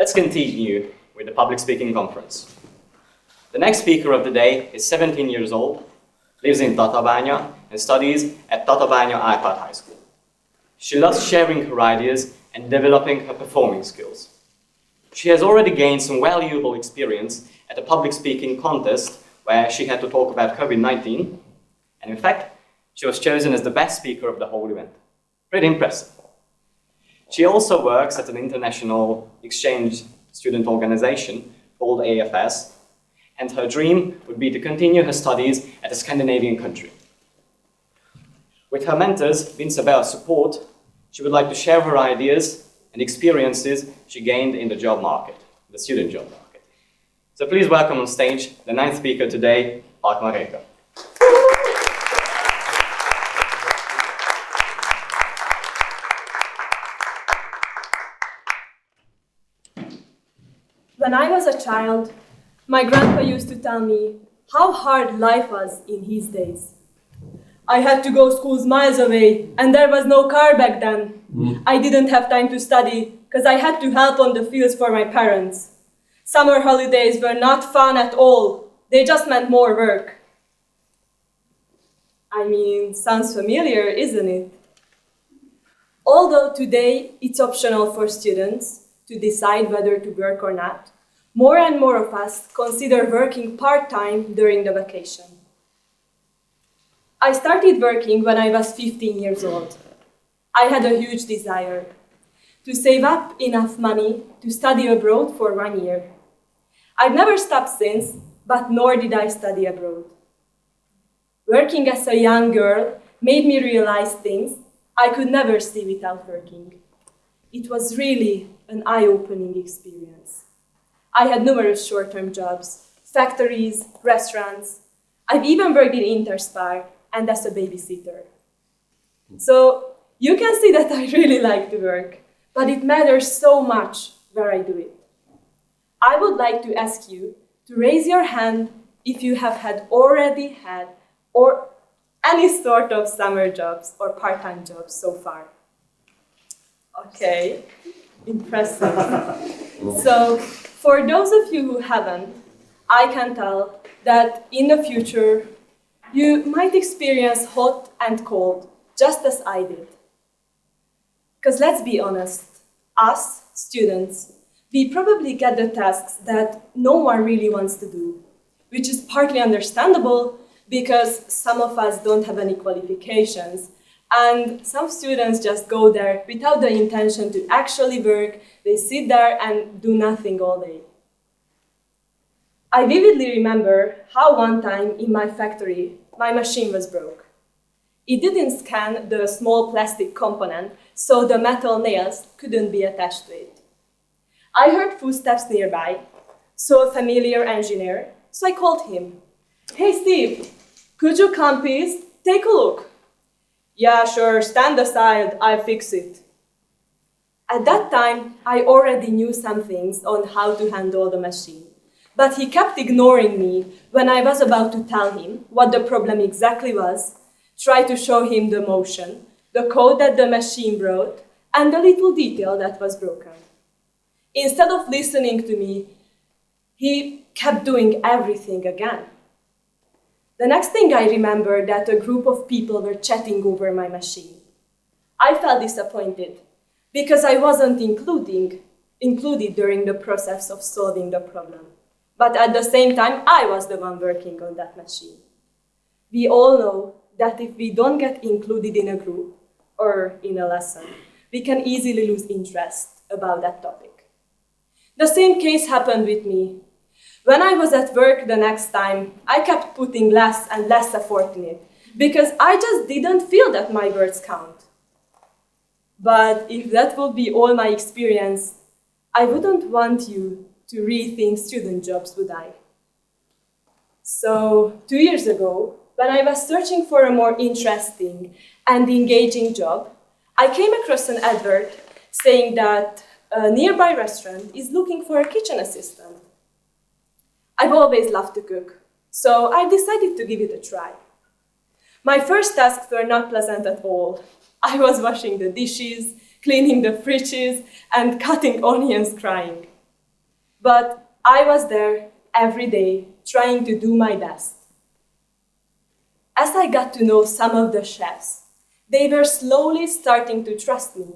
Let's continue with the public speaking conference. The next speaker of the day is 17 years old, lives in Tatabánya, and studies at Tatabánya High School. She loves sharing her ideas and developing her performing skills. She has already gained some valuable experience at a public speaking contest where she had to talk about COVID-19, and in fact, she was chosen as the best speaker of the whole event. Pretty impressive. She also works at an international exchange student organization called AFS, and her dream would be to continue her studies at a Scandinavian country. With her mentors, Vincebell's support, she would like to share her ideas and experiences she gained in the job market, the student job market. So please welcome on stage the ninth speaker today, Hartmann Réka. When I was a child, my grandpa used to tell me how hard life was in his days. I had to go schools miles away, and there was no car back then. I didn't have time to study, because I had to help on the fields for my parents. Summer holidays were not fun at all. They just meant more work. I mean, sounds familiar, isn't it? Although today it's optional for students to decide whether to work or not, more and more of us consider working part-time during the vacation. I started working when I was 15 years old. I had a huge desire to save up enough money to study abroad for 1 year. I've never stopped since, but nor did I study abroad. Working as a young girl made me realize things I could never see without working. It was really an eye-opening experience. I had numerous short-term jobs, factories, restaurants. I've even worked in Interspar and as a babysitter. So you can see that I really like to work, but it matters so much where I do it. I would like to ask you to raise your hand if you have already had or any sort of summer jobs or part-time jobs so far. Okay, impressive. So, for those of you who haven't, I can tell that in the future, you might experience hot and cold, just as I did. Because let's be honest, us, students, we probably get the tasks that no one really wants to do, which is partly understandable because some of us don't have any qualifications. And some students just go there without the intention to actually work. They sit there and do nothing all day. I vividly remember how one time in my factory, my machine was broke. It didn't scan the small plastic component, so the metal nails couldn't be attached to it. I heard footsteps nearby, saw a familiar engineer, so I called him. Hey Steve, could you come please? Take a look. Yeah, sure, stand aside, I'll fix it. At that time, I already knew some things on how to handle the machine, but he kept ignoring me when I was about to tell him what the problem exactly was, try to show him the motion, the code that the machine wrote, and the little detail that was broken. Instead of listening to me, he kept doing everything again. The next thing I remember that a group of people were chatting over my machine. I felt disappointed because I wasn't included during the process of solving the problem. But at the same time, I was the one working on that machine. We all know that if we don't get included in a group or in a lesson, we can easily lose interest about that topic. The same case happened with me. When I was at work the next time, I kept putting less and less effort in it because I just didn't feel that my words count. But if that would be all my experience, I wouldn't want you to rethink student jobs, would I? So 2 years ago, when I was searching for a more interesting and engaging job, I came across an advert saying that a nearby restaurant is looking for a kitchen assistant. I've always loved to cook, so I decided to give it a try. My first tasks were not pleasant at all. I was washing the dishes, cleaning the fridges, and cutting onions crying. but I was there every day trying to do my best. As I got to know some of the chefs, they were slowly starting to trust me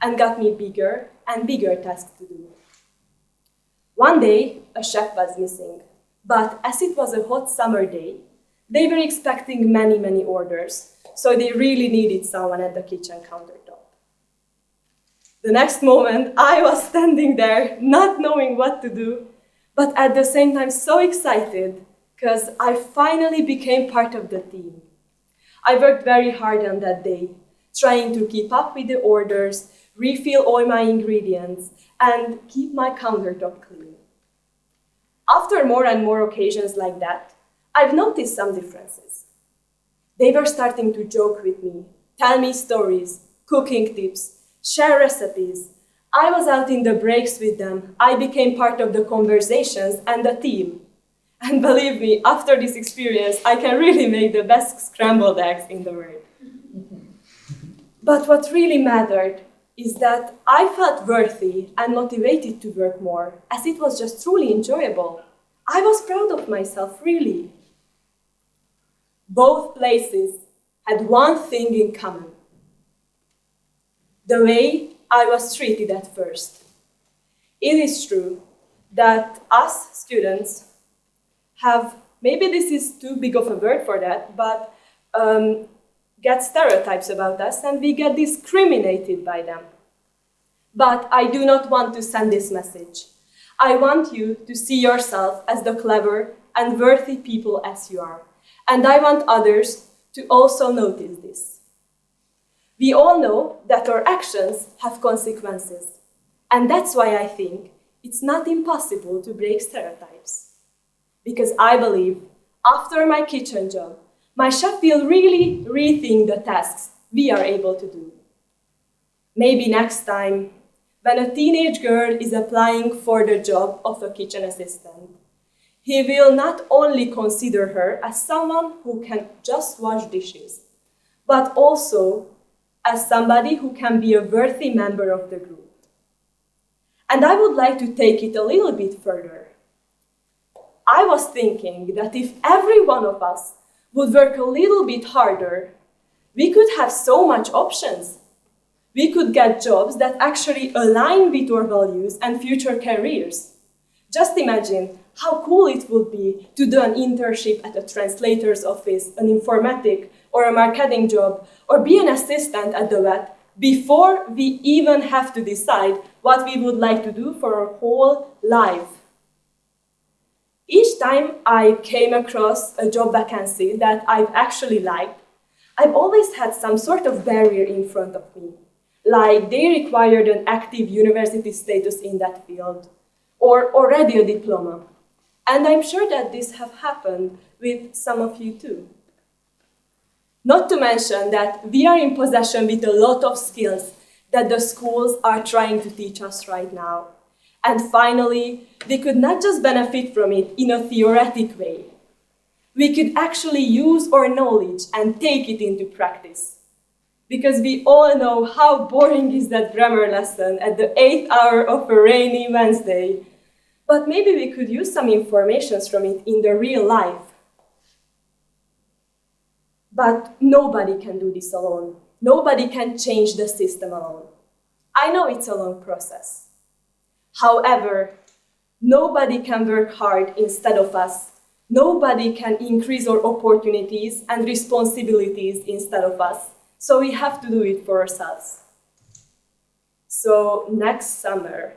and got me bigger and bigger tasks to do. One day, a chef was missing, but as it was a hot summer day, they were expecting many orders, so they really needed someone at the kitchen countertop. The next moment, I was standing there, not knowing what to do, but at the same time so excited, because I finally became part of the team. I worked very hard on that day, trying to keep up with the orders, refill all my ingredients, and keep my countertop clean. After more and more occasions like that, I've noticed some differences. They were starting to joke with me, tell me stories, cooking tips, share recipes. I was out in the breaks with them. I became part of the conversations and the team. And believe me, after this experience, I can really make the best scrambled eggs in the world. But what really mattered is that I felt worthy and motivated to work more, as it was just truly enjoyable. I was proud of myself, really. Both places had one thing in common: the way I was treated at first. It is true that us students have, maybe this is too big of a word for that, but get stereotypes about us and we get discriminated by them. But I do not want to send this message. I want you to see yourself as the clever and worthy people as you are. And I want others to also notice this. We all know that our actions have consequences. And that's why I think it's not impossible to break stereotypes. Because I believe, after my kitchen job, my chef will really rethink the tasks we are able to do. Maybe next time, when a teenage girl is applying for the job of a kitchen assistant, he will not only consider her as someone who can just wash dishes, but also as somebody who can be a worthy member of the group. And I would like to take it a little bit further. I was thinking that if every one of us would work a little bit harder, we could have so much options. We could get jobs that actually align with our values and future careers. Just imagine how cool it would be to do an internship at a translator's office, an informatic or a marketing job, or be an assistant at the vet before we even have to decide what we would like to do for our whole life. Each time I came across a job vacancy that I've actually liked, I've always had some sort of barrier in front of me, like they required an active university status in that field, or already a diploma. And I'm sure that this have happened with some of you too. Not to mention that we are in possession with a lot of skills that the schools are trying to teach us right now. And finally, we could not just benefit from it in a theoretic way. We could actually use our knowledge and take it into practice. Because we all know how boring is that grammar lesson at the 8th hour of a rainy Wednesday. But maybe we could use some information from it in the real life. But nobody can do this alone. Nobody can change the system alone. I know it's a long process. However, nobody can work hard instead of us. Nobody can increase our opportunities and responsibilities instead of us. So we have to do it for ourselves. So next summer,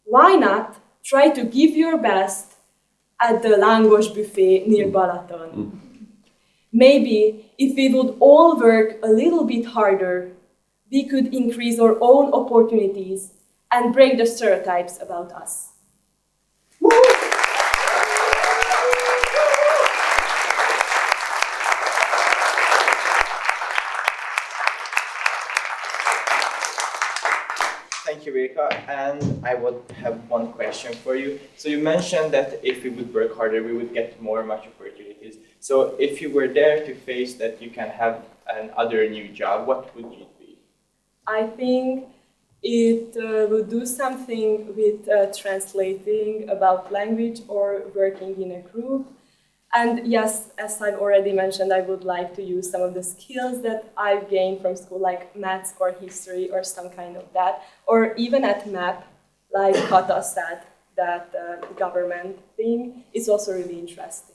why not try to give your best at the Lángos buffet near Balaton? Maybe if we would all work a little bit harder, we could increase our own opportunities and break the stereotypes about us. Thank you, Réka. And I would have one question for you. So you mentioned that if we would work harder, we would get much opportunities. So if you were there to face that you can have another new job, what would it be? I think it would do something with translating about language or working in a group. And yes, as I've already mentioned, I would like to use some of the skills that I've gained from school, like maths or history or some kind of that, or even at MAP, like Kata said, that government thing is also really interesting.